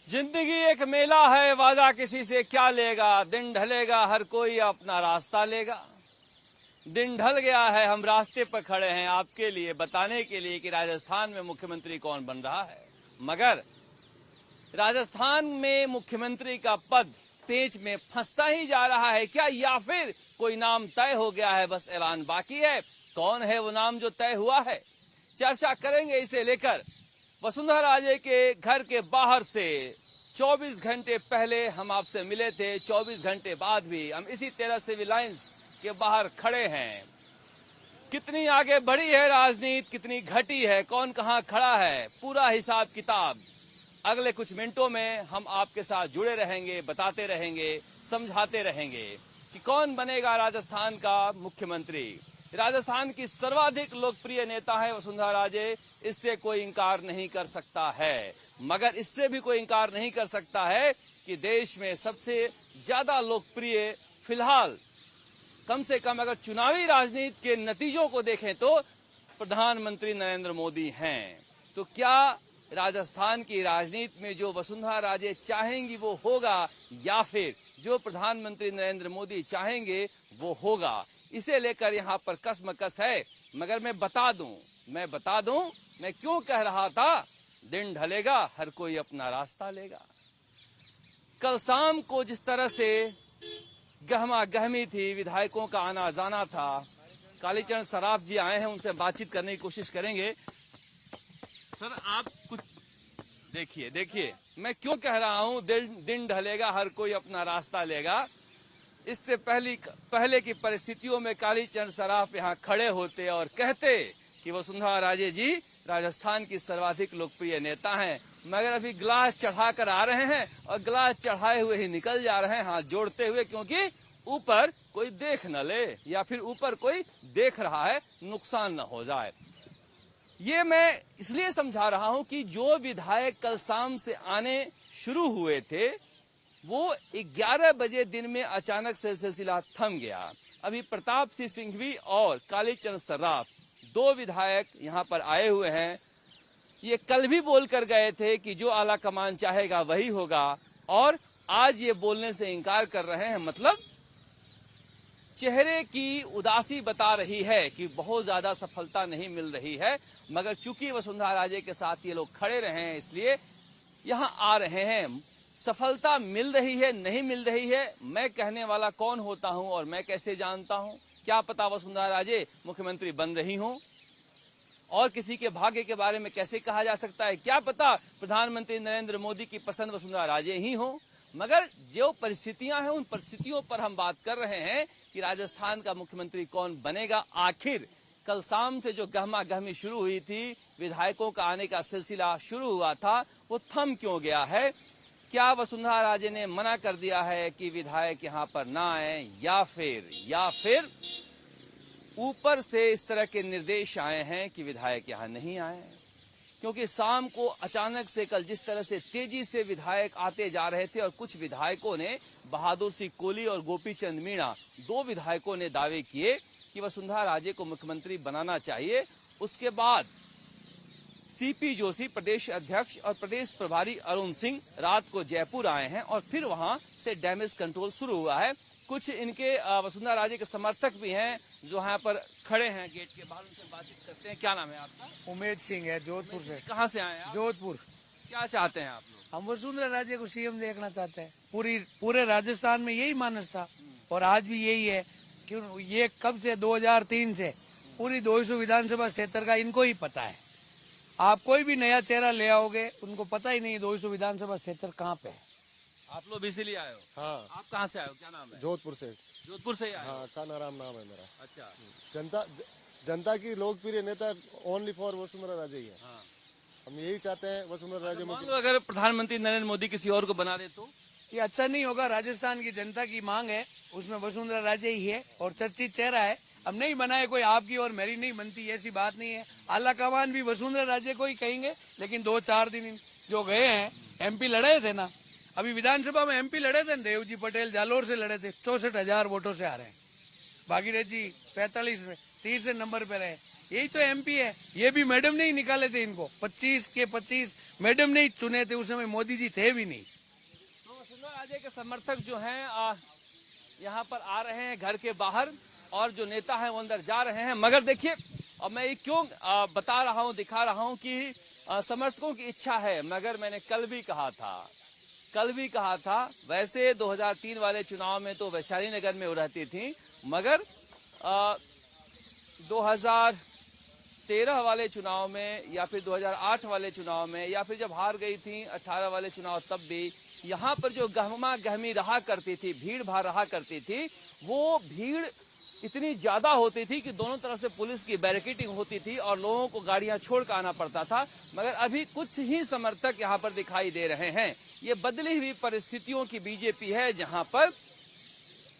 जिंदगी एक मेला है, वादा किसी से क्या लेगा। दिन ढलेगा हर कोई अपना रास्ता लेगा। दिन ढल गया है, हम रास्ते पर खड़े हैं आपके लिए बताने के लिए कि राजस्थान में मुख्यमंत्री कौन बन रहा है। मगर राजस्थान में मुख्यमंत्री का पद पेंच में फंसता ही जा रहा है क्या, या फिर कोई नाम तय हो गया है, बस ऐलान बाकी है। कौन है वो नाम जो तय हुआ है, चर्चा करेंगे इसे लेकर। वसुंधरा राजे के घर के बाहर से 24 घंटे पहले हम आपसे मिले थे, 24 घंटे बाद भी हम इसी 13 सिविल लाइंस के बाहर खड़े हैं। कितनी आगे बढ़ी है राजनीति, कितनी घटी है, कौन कहां खड़ा है, पूरा हिसाब किताब अगले कुछ मिनटों में हम आपके साथ जुड़े रहेंगे, बताते रहेंगे, समझाते रहेंगे कि कौन बनेगा राजस्थान का मुख्यमंत्री। राजस्थान की सर्वाधिक लोकप्रिय नेता है वसुंधरा राजे, इससे कोई इंकार नहीं कर सकता है। मगर इससे भी कोई इंकार नहीं कर सकता है कि देश में सबसे ज्यादा लोकप्रिय फिलहाल कम से कम अगर चुनावी राजनीति के नतीजों को देखें तो प्रधानमंत्री नरेंद्र मोदी हैं। तो क्या राजस्थान की राजनीति में जो वसुंधरा राजे चाहेंगी वो होगा, या फिर जो प्रधानमंत्री नरेंद्र मोदी चाहेंगे वो होगा, इसे लेकर यहाँ पर कसमकस है। मगर मैं बता दूं मैं क्यों कह रहा था दिन ढलेगा हर कोई अपना रास्ता लेगा। कल शाम को जिस तरह से गहमा गहमी थी, विधायकों का आना जाना था, कालीचरण सराफ जी आए हैं, उनसे बातचीत करने की कोशिश करेंगे। सर आप कुछ देखिए मैं क्यों कह रहा हूं दिन ढलेगा हर कोई अपना रास्ता लेगा। इससे पहले की परिस्थितियों में कालीचरण सराफ यहाँ खड़े होते और कहते कि वसुंधरा राजे जी राजस्थान की सर्वाधिक लोकप्रिय नेता हैं, मगर अभी गिलास चढ़ाकर आ रहे हैं और गिलास चढ़ाए हुए ही निकल जा रहे हैं, हाथ जोड़ते हुए, क्योंकि ऊपर कोई देख न ले या फिर ऊपर कोई देख रहा है, नुकसान न हो जाए। ये मैं इसलिए समझा रहा हूं कि जो विधायक कल शाम से आने शुरू हुए थे वो 11 बजे दिन में अचानक से सिलसिला थम गया। अभी प्रताप सिंह सिंघवी और कालीचरण सराफ दो विधायक यहां पर आए हुए हैं। ये कल भी बोलकर गए थे कि जो आला कमान चाहेगा वही होगा, और आज ये बोलने से इंकार कर रहे हैं। मतलब चेहरे की उदासी बता रही है कि बहुत ज्यादा सफलता नहीं मिल रही है। मगर चूंकि वसुंधरा राजे के साथ ये लोग खड़े रहे हैं इसलिए यहां आ रहे हैं। सफलता मिल रही है नहीं मिल रही है, मैं कहने वाला कौन होता हूं और मैं कैसे जानता हूं। क्या पता वसुंधरा राजे मुख्यमंत्री बन रही हों, और किसी के भाग्य के बारे में कैसे कहा जा सकता है। क्या पता प्रधानमंत्री नरेंद्र मोदी की पसंद वसुंधरा राजे ही हो। मगर जो परिस्थितियां हैं उन परिस्थितियों पर हम बात कर रहे हैं कि राजस्थान का मुख्यमंत्री कौन बनेगा। आखिर कल शाम से जो गहमा गहमी शुरू हुई थी, विधायकों का आने का सिलसिला शुरू हुआ था, वो थम क्यों गया है। क्या वसुंधरा राजे ने मना कर दिया है कि विधायक यहाँ पर ना आए, या फिर ऊपर से इस तरह के निर्देश आए हैं कि विधायक यहाँ नहीं आए। क्योंकि शाम को अचानक से कल जिस तरह से तेजी से विधायक आते जा रहे थे और कुछ विधायकों ने, बहादुर सिंह कोहली और गोपीचंद मीणा, दो विधायकों ने दावे किए कि वसुंधरा राजे को मुख्यमंत्री बनाना चाहिए। उसके बाद सीपी जोशी प्रदेश अध्यक्ष और प्रदेश प्रभारी अरुण सिंह रात को जयपुर आए हैं और फिर वहां से डैमेज कंट्रोल शुरू हुआ है। कुछ इनके वसुंधरा राजे के समर्थक भी हैं जो यहाँ पर खड़े हैं गेट के बाहर, उनसे बातचीत करते हैं। क्या नाम है आपका? उमेद सिंह है, जोधपुर से। कहाँ से आए हैं आप? जोधपुर। क्या चाहते हैं आप लोग? हम वसुंधरा राजे को सीएम देखना चाहते हैं। पूरे राजस्थान में यही मानस था और आज भी यही है। क्यों ये कब से 2003 से पूरी 200 विधानसभा क्षेत्र का इनको ही पता है। आप कोई भी नया चेहरा ले आओगे उनको पता ही नहीं 200 विधानसभा क्षेत्र कहाँ पे है। आप लोग इसीलिए आए हो? हाँ। आप कहाँ से आए हो? क्या नाम है? जोधपुर से। जोधपुर से ही आए हो? हाँ, कानाराम नाम है मेरा। अच्छा। जनता की लोकप्रिय नेता ओनली फॉर वसुंधरा राजे ही है। हाँ। हम यही चाहते हैं वसुंधरा राजे मान लो अगर प्रधानमंत्री नरेंद्र मोदी किसी और को बना दे तो ये अच्छा नहीं होगा। राजस्थान की जनता की मांग है, उसमें वसुंधरा राजे ही है और चर्चित चेहरा है। अब नहीं बनाए कोई आपकी और मेरी नहीं बनती, ऐसी बात नहीं है। आला कमान भी वसुंधरा राजे को ही कहेंगे। लेकिन 2-4 दिन जो गए हैं, एमपी लड़े थे ना, अभी विधानसभा में एमपी लड़े थे, देवजी पटेल जालोर से लड़े थे, 64,000 वोटों से आ रहे हैं। भागीरथ जी 45 में 30 नंबर पे रहे। यही तो एमपी है। ये भी मैडम ने ही निकाले थे इनको, 25 के 25 मैडम ने ही चुने थे, उस समय मोदी जी थे भी नहीं। तो वसुंधरा राजे के समर्थक जो हैं यहाँ पर आ रहे हैं घर के बाहर, और जो नेता हैं वो अंदर जा रहे हैं। मगर देखिए, अब मैं ये क्यों बता रहा हूँ, दिखा रहा हूँ कि समर्थकों की इच्छा है। मगर मैंने कल भी कहा था वैसे 2003 वाले चुनाव में तो वैशाली नगर में वो रहती थी, मगर 2013 वाले चुनाव में या फिर 2008 वाले चुनाव में या फिर जब हार गई थी 18 वाले चुनाव, तब भी यहाँ पर जो गहमा गहमी रहा करती थी, भीड़ भाड़ रहा करती थी, वो भीड़ इतनी ज्यादा होती थी कि दोनों तरफ से पुलिस की बैरिकेडिंग होती थी और लोगों को गाड़ियां छोड़ कर आना पड़ता था। मगर अभी कुछ ही समर्थक यहाँ पर दिखाई दे रहे हैं। ये बदली हुई परिस्थितियों की बीजेपी है, जहां पर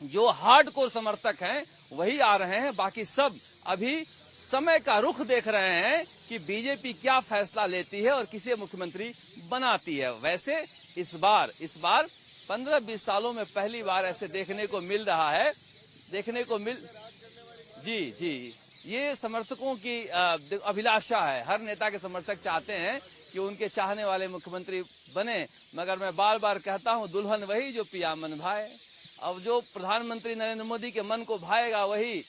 जो हार्डकोर समर्थक हैं वही आ रहे हैं, बाकी सब अभी समय का रुख देख रहे हैं कि बीजेपी क्या फैसला लेती है और किसे मुख्यमंत्री बनाती है। वैसे इस बार 15-20 सालों में पहली बार ऐसे देखने को मिल रहा है, जी ये समर्थकों की अभिलाषा है। हर नेता के समर्थक चाहते हैं कि उनके चाहने वाले मुख्यमंत्री बने, मगर मैं बार बार कहता हूं, दुल्हन वही जो पिया मन भाए। अब जो प्रधानमंत्री नरेंद्र मोदी के मन को भाएगा वही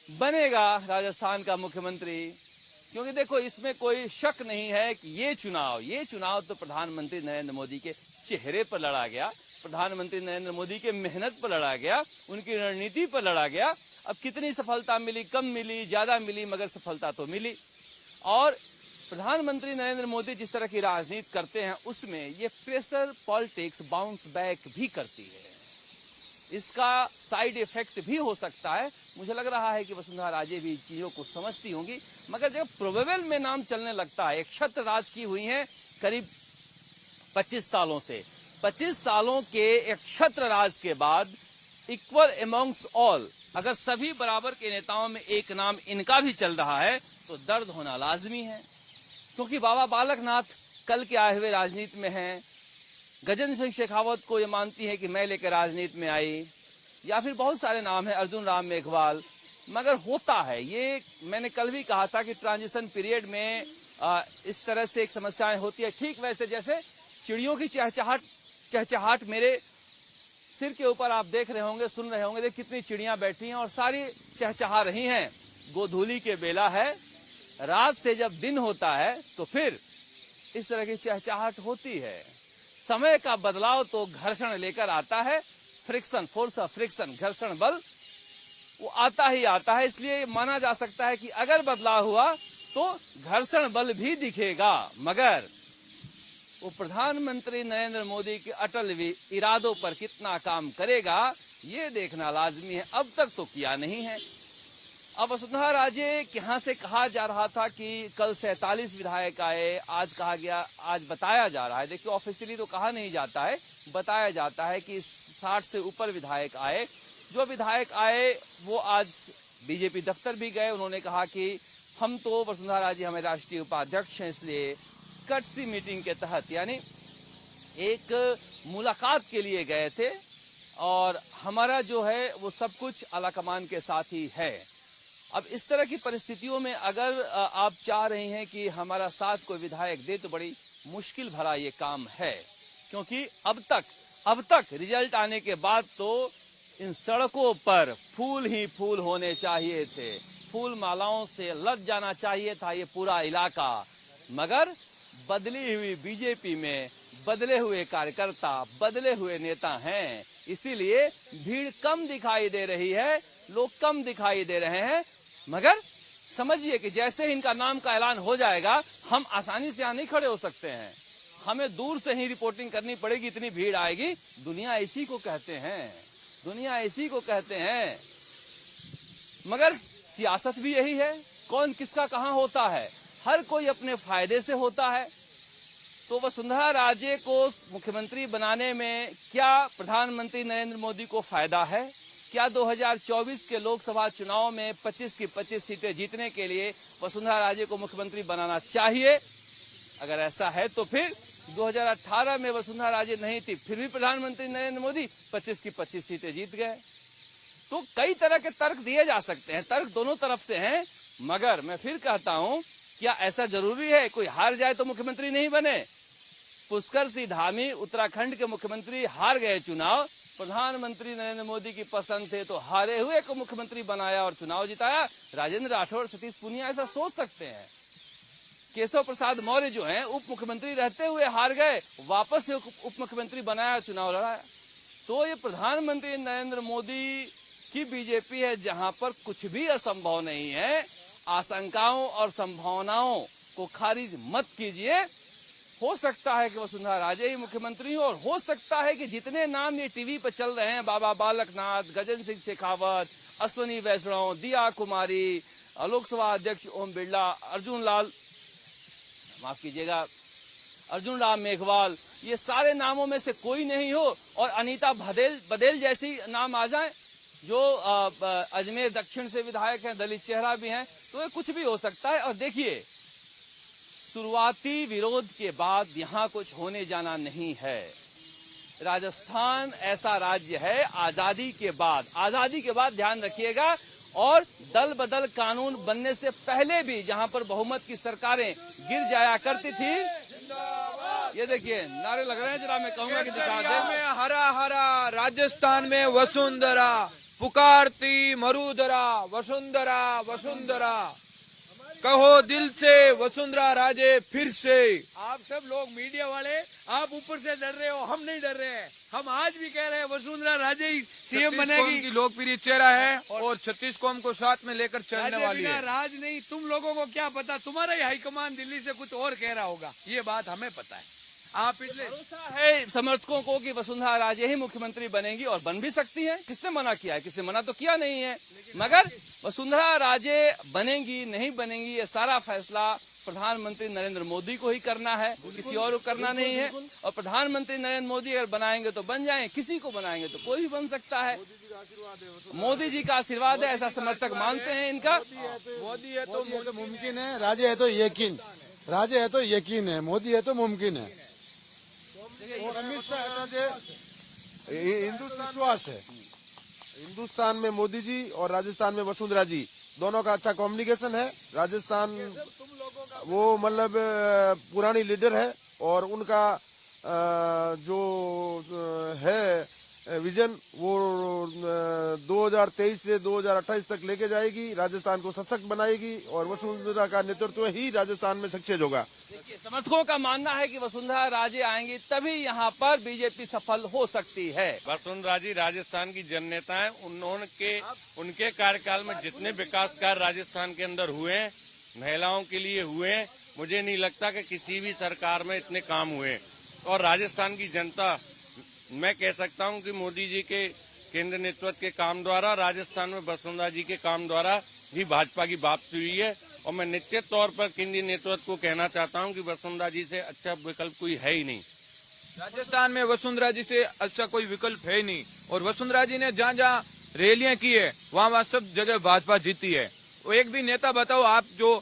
बनेगा राजस्थान का मुख्यमंत्री। क्योंकि देखो, इसमें कोई शक नहीं है कि ये चुनाव तो प्रधानमंत्री नरेंद्र मोदी के चेहरे पर लड़ा गया, प्रधानमंत्री नरेंद्र मोदी के मेहनत पर लड़ा गया, उनकी रणनीति पर लड़ा गया। अब कितनी सफलता मिली, कम मिली, ज्यादा मिली, मगर सफलता तो मिली। और प्रधानमंत्री नरेंद्र मोदी जिस तरह की राजनीति करते हैं, उसमें ये प्रेशर पॉलिटिक्स बाउंस बैक भी करती है। इसका साइड इफेक्ट भी हो सकता है। मुझे लग रहा है कि वसुंधरा राजे भी चीजों को समझती होंगी। मगर जब प्रोबेबल में नाम चलने लगता है, एक छत्र राज की हुई है करीब 25 सालों से, 25 सालों के एक छत्र राज के बाद इक्वल अमॉन्ग्स ऑल, अगर सभी बराबर के नेताओं में एक नाम इनका भी चल रहा है तो दर्द होना लाजमी है। क्योंकि बाबा बालकनाथ कल के आए हुए राजनीति में हैं, गजेंद्र सिंह शेखावत को ये मानती है कि मैं लेकर राजनीति में आई, या फिर बहुत सारे नाम हैं, अर्जुन राम मेघवाल। मगर होता है ये, मैंने कल भी कहा था कि ट्रांजिशन पीरियड में इस तरह से एक समस्याएं होती है। ठीक वैसे जैसे चिड़ियों की चहचहाट मेरे सिर के ऊपर आप देख रहे होंगे, सुन रहे होंगे, देख कितनी चिड़ियां बैठी हैं और सारी चहचहा रही हैं। गोधूली के बेला है, रात से जब दिन होता है तो फिर इस तरह की चहचहाट होती है। समय का बदलाव तो घर्षण लेकर आता है, फ्रिक्शन, फोर्स ऑफ फ्रिक्शन, घर्षण बल वो आता ही आता है। इसलिए माना जा सकता है कि अगर बदलाव हुआ तो घर्षण बल भी दिखेगा, मगर वो प्रधानमंत्री नरेंद्र मोदी के अटल इरादों पर कितना काम करेगा ये देखना लाजमी है। अब तक तो किया नहीं है। अब वसुंधरा राजे यहाँ से कहा जा रहा था कि कल 47 विधायक आए, आज बताया जा रहा है, देखिए ऑफिशियली तो कहा नहीं जाता है, बताया जाता है कि 60 से ऊपर विधायक आए। जो विधायक आए वो आज बीजेपी दफ्तर भी गए। उन्होंने कहा कि हम तो वसुंधरा राजे हमें राष्ट्रीय उपाध्यक्ष हैं, इसलिए कटसी मीटिंग के तहत यानी एक मुलाकात के लिए गए थे, और हमारा जो है वो सब कुछ आलाकमान के साथ ही है। अब इस तरह की परिस्थितियों में अगर आप चाह रहे हैं कि हमारा साथ कोई विधायक दे तो बड़ी मुश्किल भरा ये काम है, क्योंकि अब तक रिजल्ट आने के बाद तो इन सड़कों पर फूल ही फूल होने चाहिए थे, फूल मालाओं से लद जाना चाहिए था ये पूरा इलाका। मगर बदली हुई बीजेपी में बदले हुए कार्यकर्ता, बदले हुए नेता हैं, इसीलिए भीड़ कम दिखाई दे रही है, लोग कम दिखाई दे रहे हैं। मगर समझिए कि जैसे ही इनका नाम का ऐलान हो जाएगा, हम आसानी से यहाँ नहीं खड़े हो सकते हैं, हमें दूर से ही रिपोर्टिंग करनी पड़ेगी, इतनी भीड़ आएगी। दुनिया इसी को कहते हैं, मगर सियासत भी यही है, कौन किसका कहाँ होता है, हर कोई अपने फायदे से होता है। तो वसुंधरा राजे को मुख्यमंत्री बनाने में क्या प्रधानमंत्री नरेंद्र मोदी को फायदा है? क्या 2024 के लोकसभा चुनाव में 25 की 25 सीटें जीतने के लिए वसुंधरा राजे को मुख्यमंत्री बनाना चाहिए? अगर ऐसा है तो फिर 2018 में वसुंधरा राजे नहीं थी, फिर भी प्रधानमंत्री नरेंद्र मोदी 25 की 25 सीटें जीत गए। तो कई तरह के तर्क दिए जा सकते हैं, तर्क दोनों तरफ से हैं, मगर मैं फिर कहता हूं, क्या ऐसा जरूरी है कोई हार जाए तो मुख्यमंत्री नहीं बने? पुष्कर सिंह धामी उत्तराखंड के मुख्यमंत्री हार गए चुनाव, प्रधानमंत्री नरेंद्र मोदी की पसंद थे तो हारे हुए को मुख्यमंत्री बनाया और चुनाव जिताया। राजेंद्र राठौड़, सतीश पूनिया ऐसा सोच सकते हैं। केशव प्रसाद मौर्य जो हैं उप मुख्यमंत्री रहते हुए हार गए, वापस से उप मुख्यमंत्री बनाया, चुनाव लड़ाया। तो ये प्रधानमंत्री नरेंद्र मोदी की बीजेपी है जहां पर कुछ भी असंभव नहीं है। आशंकाओं और संभावनाओं को खारिज मत कीजिए। हो सकता है कि वसुंधरा राजे ही मुख्यमंत्री हो, और हो सकता है कि जितने नाम ये टीवी पर चल रहे हैं, बाबा बालकनाथ, गजेंद्र सिंह शेखावत, अश्विनी वैष्णव, दिया कुमारी, लोकसभा अध्यक्ष ओम बिरला, अर्जुन राम मेघवाल, ये सारे नामों में से कोई नहीं हो और अनीता बदेल जैसी नाम आ जाए जो अजमेर दक्षिण से विधायक हैं, दलित चेहरा भी हैं, तो ये कुछ भी हो सकता है। और देखिए, शुरुआती विरोध के बाद यहां कुछ होने जाना नहीं है। राजस्थान ऐसा राज्य है आजादी के बाद ध्यान रखिएगा, और दल बदल कानून बनने से पहले भी जहां पर बहुमत की सरकारें गिर जाया करती थी, ये देखिए नारे लग रहे हैं, जरा मैं कहूंगा कि दिखा दें। हरा हरा राजस्थान में वसुंधरा पुकारती मरुधरा, वसुंधरा वसुंधरा कहो दिल से वसुंधरा राजे फिर से। आप सब लोग मीडिया वाले, आप ऊपर से डर रहे हो, हम नहीं डर रहे हैं। हम आज भी कह रहे हैं वसुंधरा राजे ही सीएम बनेगी। की लोकप्रिय चेहरा है और 36 कौम को साथ में लेकर चलने वाली है। राज नहीं, तुम लोगों को क्या पता, तुम्हारा ही हाईकमान दिल्ली से कुछ और कह रहा होगा, ये बात हमें पता है। आप पिछले भरोसा है समर्थकों को कि वसुंधरा राजे ही मुख्यमंत्री बनेगी, और बन भी सकती है। किसने मना किया है? किसने मना तो किया नहीं है, मगर वसुंधरा राजे बनेंगी नहीं बनेंगी ये सारा फैसला प्रधानमंत्री नरेंद्र मोदी को ही करना है, किसी और को करना नहीं है। और प्रधानमंत्री नरेंद्र मोदी अगर बनाएंगे तो बन जाएं, किसी को बनाएंगे तो कोई भी बन सकता है। मोदी जी का आशीर्वाद है, ऐसा समर्थक मानते हैं इनका। मोदी है तो मुमकिन है, राजे है तो यकीन, राजे है तो यकीन है, मोदी है तो मुमकिन है। और अमित शाह विश्वास है। हिंदुस्तान में मोदी जी और राजस्थान में वसुंधरा जी, दोनों का अच्छा कम्युनिकेशन है। राजस्थान वो मतलब पुरानी लीडर है और उनका जो है विजन वो 2023 से 2028 तक लेके जाएगी, राजस्थान को सशक्त बनाएगी और वसुंधरा का नेतृत्व ही राजस्थान में सक्सेस होगा। देखिए, समर्थकों का मानना है कि वसुंधरा राजे आएंगी तभी यहाँ पर बीजेपी सफल हो सकती है। वसुंधरा जी राजस्थान की जननेता है। उनके कार्यकाल में जितने विकास कार्य राजस्थान के अंदर हुए, महिलाओं के लिए हुए, मुझे नहीं लगता कि किसी भी सरकार में इतने काम हुए। और राजस्थान की जनता, मैं कह सकता हूं कि मोदी जी के केंद्र नेतृत्व के काम द्वारा, राजस्थान में वसुंधरा जी के काम द्वारा ही भाजपा की वापसी हुई है। और मैं निश्चित तौर पर केंद्रीय नेतृत्व को कहना चाहता हूं कि वसुंधरा जी से अच्छा विकल्प कोई है ही नहीं। राजस्थान में वसुंधरा जी से अच्छा कोई विकल्प है ही नहीं। और वसुंधरा जी ने जहाँ जहाँ रैलियां की है वहाँ सब जगह भाजपा जीती है। वो एक भी नेता बताओ आप जो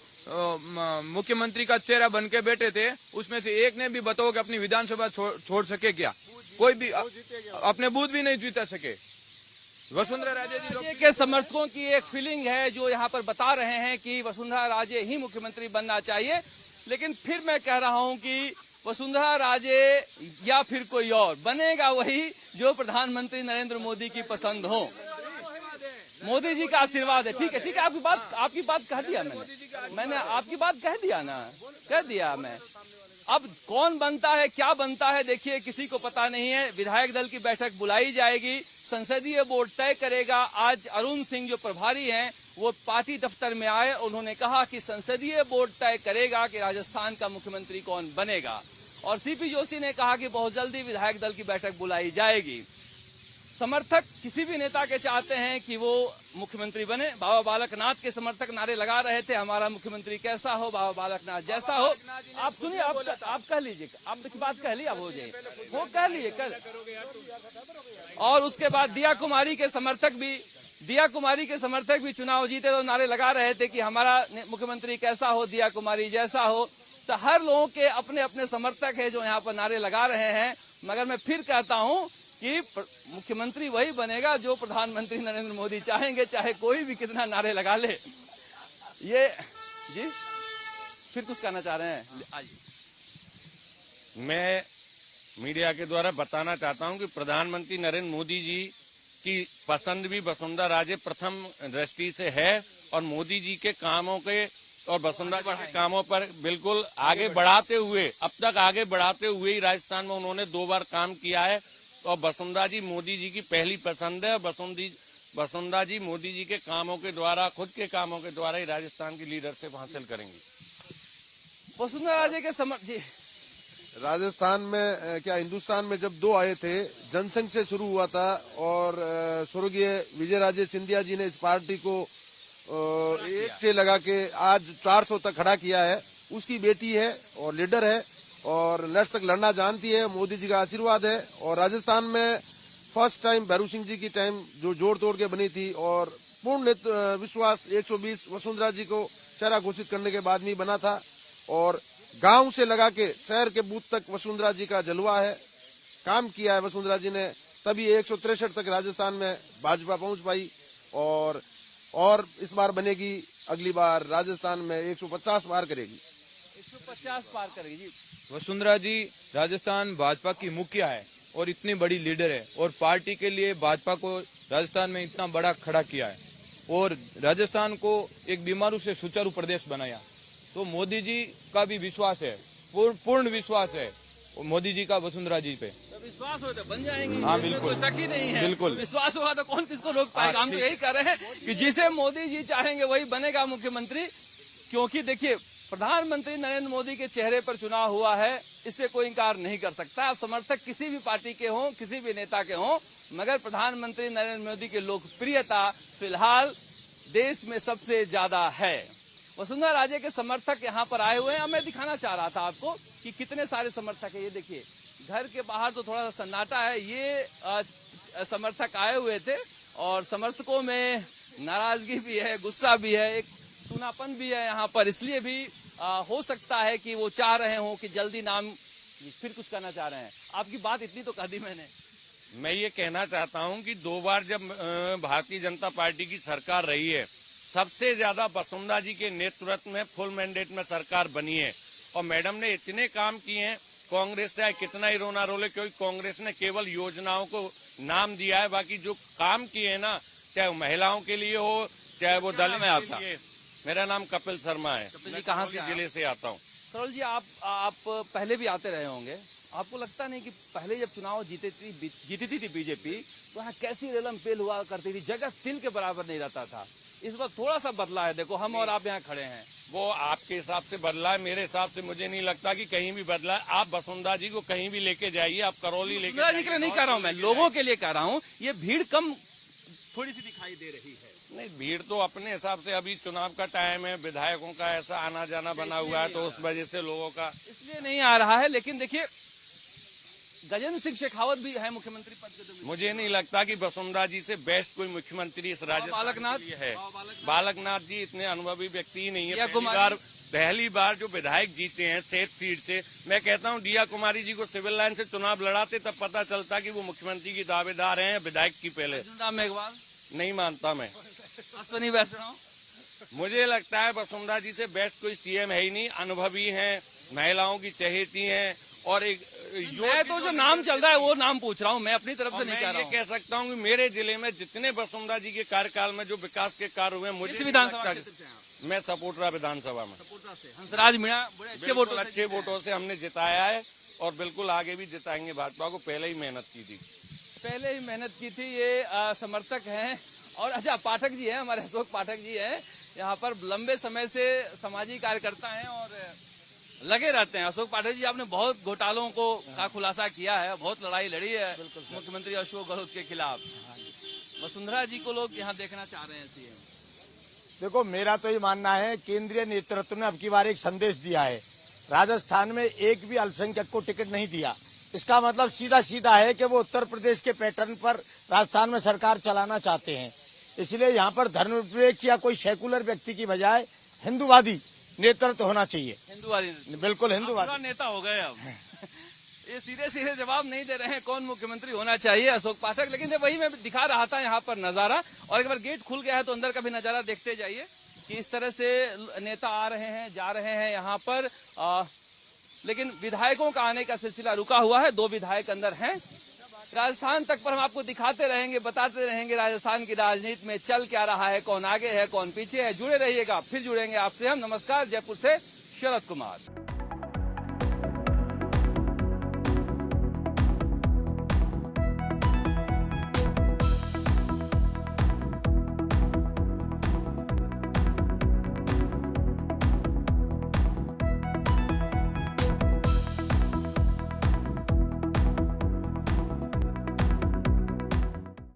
मुख्यमंत्री का चेहरा बन के बैठे थे, उसमें से एक ने भी बताओ कि अपनी विधानसभा छोड़ सके क्या? कोई भी अपने बूथ भी नहीं जीता सके। वसुंधरा राजे जी के समर्थकों की एक फीलिंग है जो यहाँ पर बता रहे हैं कि वसुंधरा राजे ही मुख्यमंत्री बनना चाहिए। लेकिन फिर मैं कह रहा हूँ कि वसुंधरा राजे या फिर कोई और बनेगा वही जो प्रधानमंत्री नरेंद्र मोदी की पसंद हो। मोदी जी का आशीर्वाद है। ठीक है, आपकी बात कह दिया मैंने आपकी बात कह दिया मैं। अब कौन बनता है, क्या बनता है, देखिए किसी को पता नहीं है। विधायक दल की बैठक बुलाई जाएगी, संसदीय बोर्ड तय करेगा। आज अरुण सिंह जो प्रभारी हैं वो पार्टी दफ्तर में आए, उन्होंने कहा कि संसदीय बोर्ड तय करेगा कि राजस्थान का मुख्यमंत्री कौन बनेगा। और सीपी जोशी ने कहा कि बहुत जल्दी विधायक दल की बैठक बुलाई जाएगी। समर्थक किसी भी नेता के चाहते हैं कि वो मुख्यमंत्री बने। बाबा बालकनाथ के समर्थक नारे लगा रहे थे, हमारा मुख्यमंत्री कैसा हो, बाबा बालकनाथ जैसा हो। आप सुनिए, आप कह लीजिए, आपकी बात कह ली, अब हो जाए वो कह लिए कल। और उसके बाद दिया कुमारी के समर्थक भी चुनाव जीते तो नारे लगा रहे थे कि हमारा मुख्यमंत्री कैसा हो, दिया कुमारी जैसा हो। तो हर लोगों के अपने अपने समर्थक है जो यहाँ पर नारे लगा रहे हैं। मगर मैं फिर कहता हूँ कि मुख्यमंत्री वही बनेगा जो प्रधानमंत्री नरेंद्र मोदी चाहेंगे, चाहे कोई भी कितना नारे लगा ले। ये जी फिर कुछ कहना चाह रहे हैं? आइए। मैं मीडिया के द्वारा बताना चाहता हूं कि प्रधानमंत्री नरेंद्र मोदी जी की पसंद भी वसुंधरा राजे प्रथम दृष्टि से है और मोदी जी के कामों के और वसुंधरा जी के कामों पर बिल्कुल आगे बढ़ाते हुए, अब तक आगे बढ़ाते हुए ही राजस्थान में उन्होंने 2 बार काम किया है और वसुंधरा जी मोदी जी की पहली पसंद है। वसुंधरा जी मोदी जी के कामों के द्वारा, खुद के कामों के द्वारा ही राजस्थान की लीडरशिप हासिल करेंगी। वसुंधरा राजे के जी राजस्थान में क्या हिंदुस्तान में जब 2 आए थे, जनसंघ से शुरू हुआ था और स्वर्गीय विजयराजे सिंधिया जी ने इस पार्टी को एक से लगा के आज 400 तक खड़ा किया है। उसकी बेटी है और लीडर है और लड़ तक लड़ना जानती है। मोदी जी का आशीर्वाद है और राजस्थान में फर्स्ट टाइम भैरू सिंह जी की टाइम जो जोड़ तोड़ के बनी थी और पूर्ण विश्वास 120 वसुंधरा जी को चेहरा घोषित करने के बाद में बना था और गांव से लगा के शहर के बूथ तक वसुंधरा जी का जलवा है, काम किया है वसुंधरा जी ने, तभी 163 तक राजस्थान में भाजपा पहुंच पाई और इस बार बनेगी, अगली बार राजस्थान में 150 पार करेगी। 150 पार करेगी जी। वसुंधरा जी राजस्थान भाजपा की मुखिया है और इतनी बड़ी लीडर है और पार्टी के लिए भाजपा को राजस्थान में इतना बड़ा खड़ा किया है और राजस्थान को एक बीमारू से सुचारू प्रदेश बनाया। तो मोदी जी का भी विश्वास है, पूर्ण विश्वास है मोदी जी का वसुंधरा जी पे। तो विश्वास हो तो बन जाएंगे। हाँ, इसमें बिल्कुल। कोई शक ही नहीं है। बिल्कुल। विश्वास होगा तो कौन किसको रोक पाएगा। हम तो यही कह रहे हैं कि जिसे मोदी जी चाहेंगे वही बनेगा मुख्यमंत्री, क्योंकि देखिए प्रधानमंत्री नरेंद्र मोदी के चेहरे पर चुनाव हुआ है, इससे कोई इंकार नहीं कर सकता। आप समर्थक किसी भी पार्टी के हों, किसी भी नेता के हों, मगर प्रधानमंत्री नरेंद्र मोदी की लोकप्रियता फिलहाल देश में सबसे ज्यादा है। वसुंधरा राजे के समर्थक यहाँ पर आए हुए हैं। मैं दिखाना चाह रहा था आपको कि कितने सारे समर्थक है। ये देखिए घर के बाहर तो थोड़ा सा सन्नाटा है। ये समर्थक आए हुए थे और समर्थकों में नाराजगी भी है, गुस्सा भी है, एक सूनापन भी है यहाँ पर। इसलिए भी हो सकता है कि वो चाह रहे हो कि जल्दी नाम, फिर कुछ कहना चाह रहे हैं। आपकी बात इतनी तो कह दी मैंने। मैं ये कहना चाहता हूं कि 2 बार जब भारतीय जनता पार्टी की सरकार रही है, सबसे ज्यादा वसुंधरा जी के नेतृत्व में फुल मैंडेट में सरकार बनी है और मैडम ने इतने काम किए हैं। कांग्रेस चाहे कितना ही रोना रोले, क्योंकि कांग्रेस ने केवल योजनाओं को नाम दिया है, बाकी जो काम किए हैं ना, चाहे वो महिलाओं के लिए हो, चाहे वो दलित के लिए। मेरा नाम कपिल शर्मा है। कपिल जी कहाँ से जिले से आता हूँ। करोल जी, आप पहले भी आते रहे होंगे, आपको लगता नहीं कि पहले जब चुनाव जीती थी बीजेपी तो यहाँ कैसी रेलम पेल हुआ करती थी, जगह तिल के बराबर नहीं रहता था। इस वक्त थोड़ा सा बदला है। देखो हम और आप यहाँ खड़े हैं। वो आपके हिसाब से बदला है, मेरे हिसाब से मुझे नहीं लगता कि कहीं भी बदला है। आप वसुंधरा जी को कहीं भी लेके जाइए, आप करौली लेके वसुंधरा जी के लिए नहीं कह रहा हूँ मैं, लोगों के लिए कह रहा हूँ। ये भीड़ कम थोड़ी सी दिखाई दे रही है। नहीं, भीड़ तो अपने हिसाब से, अभी चुनाव का टाइम है, विधायकों का ऐसा आना जाना बना हुआ है, तो उस वजह से लोगों का इसलिए नहीं आ रहा है। लेकिन देखिए गजेंद्र सिंह शेखावत भी है मुख्यमंत्री पद के। मुझे नहीं लगता कि वसुंधरा जी से बेस्ट कोई मुख्यमंत्री इस राजस्थान के लिए है। बालकनाथ जी इतने अनुभवी व्यक्ति ही नहीं है। पहली बार जो विधायक जीते हैं सेठ सीट से, मैं कहता हूं दिया कुमारी जी को सिविल लाइन से चुनाव लड़ाते तब पता चलता कि वो मुख्यमंत्री की दावेदार हैं विधायक की। पहले मेघवाल नहीं मानता मैं। अश्विनी वैष्णव, मुझे लगता है वसुंधरा जी से बेस्ट कोई सीएम है ही नहीं। अनुभवी हैं, महिलाओं की चहेती हैं और एक मैं तो जो नाम चल रहा है वो नाम पूछ रहा हूँ, मैं अपनी तरफ से नहीं कह रहा हूँ। मैं ये कह सकता हूँ कि मेरे जिले में जितने वसुंधरा जी के कार्यकाल में जो विकास के कार्य हुए, मुझे विधानसभा मैं सपोटरा विधानसभा में हंसराज मीणा बड़े अच्छे वोटों से हमने जिताया है और बिल्कुल आगे भी जिताएंगे। भाजपा को पहले ही मेहनत की थी। ये समर्थक हैं। और अच्छा, पाठक जी हैं, हमारे अशोक पाठक जी हैं, यहाँ पर लंबे समय से सामाजिक कार्यकर्ता हैं और लगे रहते हैं। अशोक पाठक जी, आपने बहुत घोटालों का खुलासा किया है, बहुत लड़ाई लड़ी है मुख्यमंत्री अशोक गहलोत के खिलाफ। वसुंधरा जी को लोग यहाँ देखना चाह रहे हैं सीएम। देखो, मेरा तो ये मानना है केंद्रीय नेतृत्व ने अब की बार एक संदेश दिया है। राजस्थान में एक भी अल्पसंख्यक को टिकट नहीं दिया। इसका मतलब सीधा सीधा है कि वो उत्तर प्रदेश के पैटर्न पर राजस्थान में सरकार चलाना चाहते हैं। इसलिए यहाँ पर धर्मनिरपेक्ष या कोई सेकुलर व्यक्ति की बजाय हिंदूवादी नेतृत्व होना चाहिए। हिंदूवादी, बिल्कुल हिंदूवादी नेता हो गए अब। ये सीधे सीधे जवाब नहीं दे रहे हैं कौन मुख्यमंत्री होना चाहिए, अशोक पाठक। लेकिन वही मैं दिखा रहा था यहाँ पर नजारा, और एक बार गेट खुल गया है तो अंदर का भी नजारा देखते जाइए। कि इस तरह से नेता आ रहे हैं, जा रहे हैं यहाँ पर, लेकिन विधायकों का आने का सिलसिला रुका हुआ है। 2 विधायक अंदर हैं। राजस्थान तक पर हम आपको दिखाते रहेंगे, बताते रहेंगे राजस्थान की राजनीति में चल क्या रहा है, कौन आगे है, कौन पीछे है। जुड़े रहिएगा, फिर जुड़ेंगे आपसे हम। नमस्कार, जयपुर से शरद कुमार।